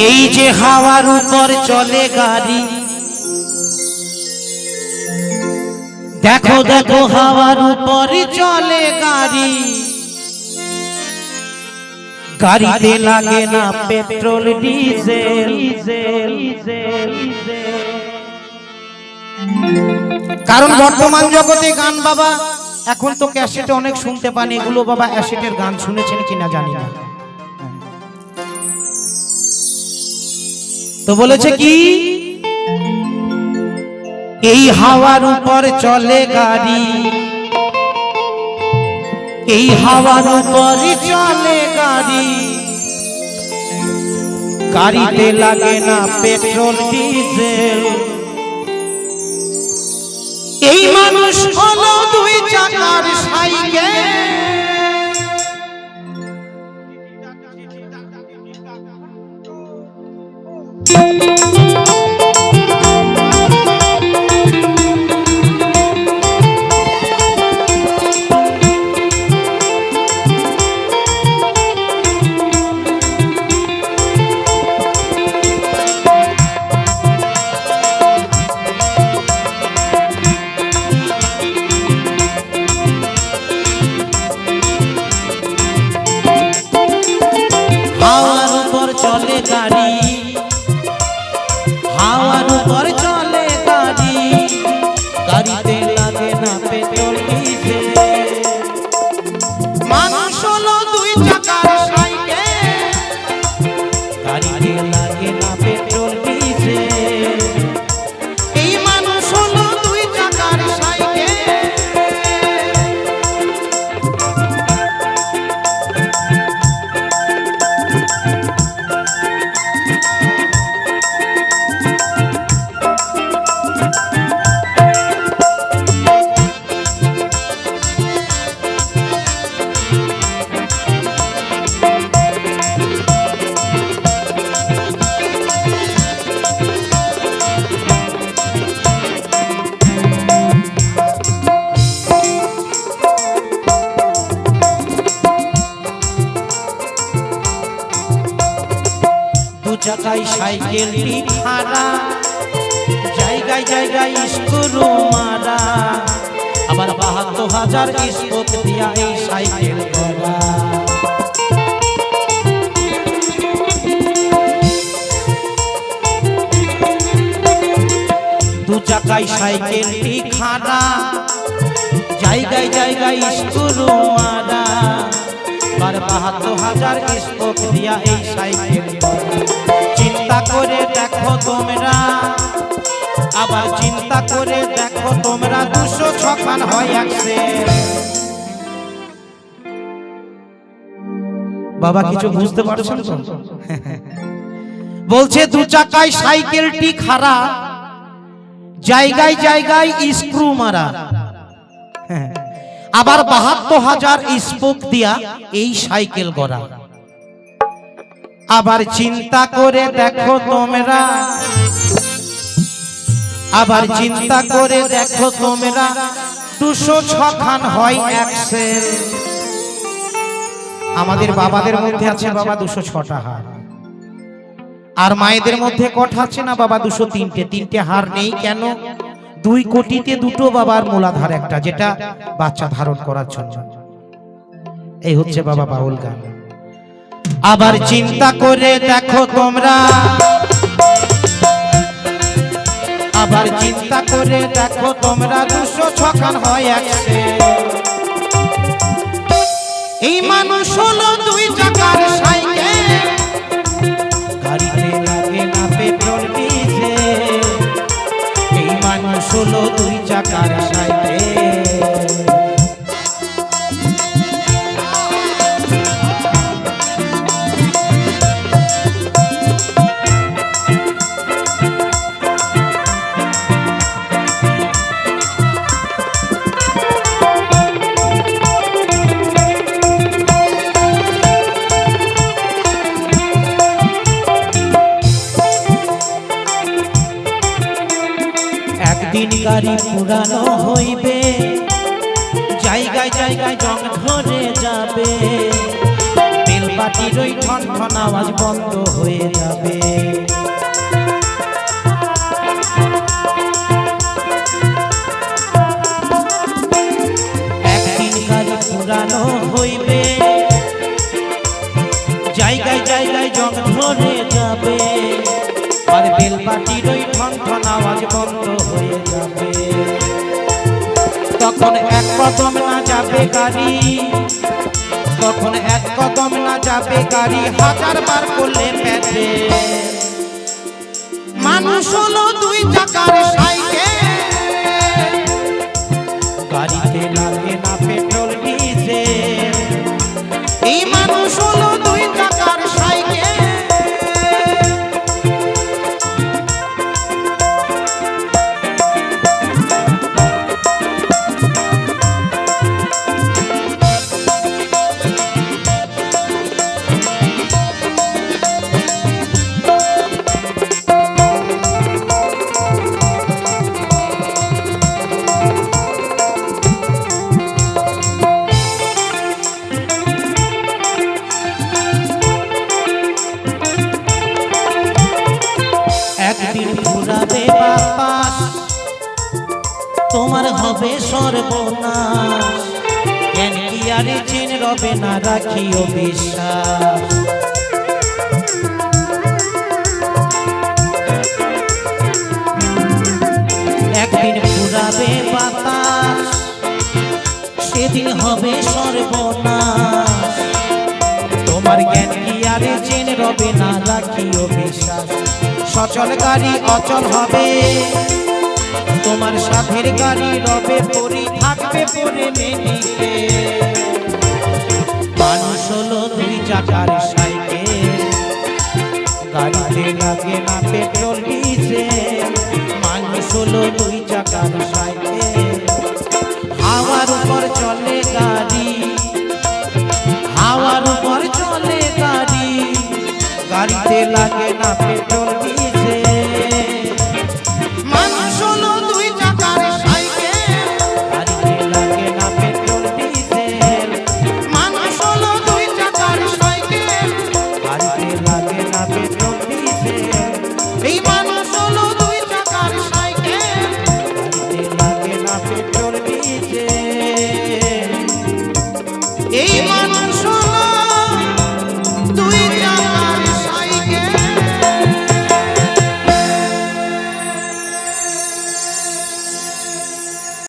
এই যে হাওয়ার উপর চলে গাড়ি, দেখো দেখো হাওয়ার উপর চলে গাড়ি, গাড়িতে লাগে না পেট্রোল ডিজেল। কারণ বর্তমান জগতে গান বাবা এখন তো ক্যাসেটে অনেক শুনতে পান, এগুলো বাবা অ্যাসেটের গান শুনেছেন কিনা জানি না। তো বলেছে কি এই হাওয়ার উপর চলে গাড়ি, এই হাওয়ার উপর চলে গাড়ি, গাড়িতে লাগে না পেট্রোল ডিজেল। এই মানুষ হলো দুই চাকার সাইকেল, হাওয়ার উপর চলে গাড়ি, হাওয়ার উপর চলে গাড়ি, গাড়িতে লাগে না পেট্রোল ডিজেল। মানুষ হলো দুই চাকার সাইকেল, গাড়িতে লাগে না পেট্রোল ডিজেল। এই মানুষ হলো দুই চাকার সাইকেল। দু চাকায় সাইকেলটি খাড়া, জায়গায় জায়গায় স্ক্রু মারা, আবার ৭২,০০০ স্পোক দিয়া এই সাইকেল করা। দু চাকায় সাইকেলটি খাড়া, জায়গায় জায়গায় স্ক্রু মারা, আবার ৭২,০০০ স্পোক দিয়া এই সাইকেল করা। চিন্তা করে দেখো তোমরা, আবার চিন্তা করে দেখো তোমরা, ২০০ খান হয় অ্যাক্সেল। বাবা কিছু বুঝতে পারছেন তো? বলছে দু চাকায় সাইকেলটি খাড়া, জায়গায় জায়গায় স্ক্রু মারা, আবার ৭২,০০০ স্পোক দিয়া এই সাইকেল গড়া। আবার চিন্তা করে দেখো তোমরা, আবার চিন্তা করে দেখো তোমরা, ২০৬ খান হয় অ্যাক্সেল। আমাদের বাবাদের মধ্যে আছে বাবা ২০৬টা হার, আর মায়েদের মধ্যে কটা আছে না বাবা ২০৩টে। ৩টে হার নেই কেন? ২ কোটিতে ২টো বাবার মূলাধার একটা, যেটা বাচ্চা ধারণ করার জন্য। এই হচ্ছে বাবা বাউল গান। আবার চিন্তা করে দেখো তোমরা, আবার চিন্তা করে দেখো তোমরা, ২০৬ খান হয় অ্যাক্সেল। এই মানুষ হলো দুই চাকার সাইকেল, গাড়িতে লাগে না পেট্রোল ডিজেল। এই মানুষ হলো দুই চাকার সাইকেল। একদিন গাড়ি পুরানো হইবে, জায়গায় জায়গায় জং ধরে যাবে, পাটির ওই ঠন ঠন আওয়াজ বন্ধ হয়ে যাবে। একদিন গাড়ি পুরানো হইবে, জায়গায় জায়গায় জং ধরে যাবে, আর বেল পাটির ওই ঠন ঠন আওয়াজ বন্ধ হয়ে যাবে। তখন এক কদম না যাবে গাড়ি, তখন এক কদম না যাবে গাড়ি, হাজার বার করলে পেটে। মানুষ হলো দুই চাকার সাইকেল, গাড়িতে লাগে না পেট্রোল ডিজেল। এই মানুষ হলো দুই চাকার সাইকেল। একদিন ঘুরাবে বাতাস, তোমার হবে সর্বনাশ। জ্ঞান কি আর চেন রবে না, রাখিও বিশ্বাস। একদিন ঘুরাবে বাতাস, সেদিন হবে সর্বনাশ। তোমার জ্ঞান কি আর চেন রবে না, রাখিও বিশ্বাস। সচল গাড়ি অচল হবে, তোমার সাথের গাড়ি রবে পরি, থাকবে পরে মেনিকে। মানুষ হলো দুই চাকার সাইকেল, গাড়িতে লাগে না পেট্রোল ডিজেল। মানুষ হলো দুই চাকার সাইকেল, হাওয়ার উপর চলে গাড়ি, হাওয়ার উপর চলে গাড়ি, গাড়িতে লাগে